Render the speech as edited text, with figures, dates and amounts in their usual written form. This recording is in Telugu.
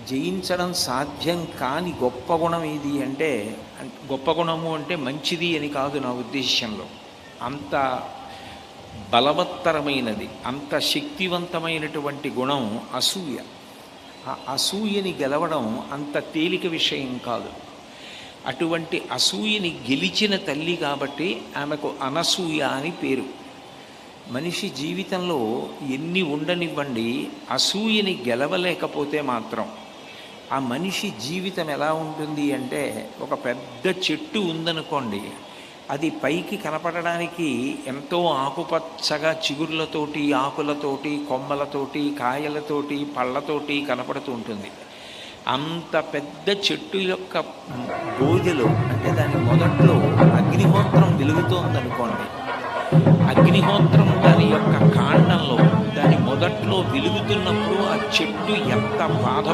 జయించడం సాధ్యం కాని గొప్ప గుణం ఏది అంటే, గొప్ప గుణము అంటే మంచిది అని కాదు నా ఉద్దేశ్యంలో. అంత బలవత్తరమైనది, అంత శక్తివంతమైనటువంటి గుణం అసూయ. ఆ అసూయని గెలవడం అంత తేలిక విషయం కాదు. అటువంటి అసూయని గెలిచిన తల్లి కాబట్టి ఆమెకు అనసూయ అని పేరు. మనిషి జీవితంలో ఎన్ని ఉండనివ్వండి, అసూయని గెలవలేకపోతే మాత్రం ఆ మనిషి జీవితం ఎలా ఉంటుంది అంటే, ఒక పెద్ద చెట్టు ఉందనుకోండి, అది పైకి కనపడడానికి ఎంతో ఆకుపచ్చగా చిగుర్లతోటి, ఆకులతోటి, కొమ్మలతోటి, కాయలతోటి, పళ్ళతోటి కనపడుతూ ఉంటుంది. అంత పెద్ద చెట్టు యొక్క బోధెలో, అంటే దాని మొదట్లో అగ్నిహోత్రం వెలుగుతోందనుకోండి, అగ్నిహోత్రం దాని యొక్క కాండంలో, దాని మొదట్లో వెలుగుతున్నప్పుడు ఆ చెట్టు ఎంత బాధ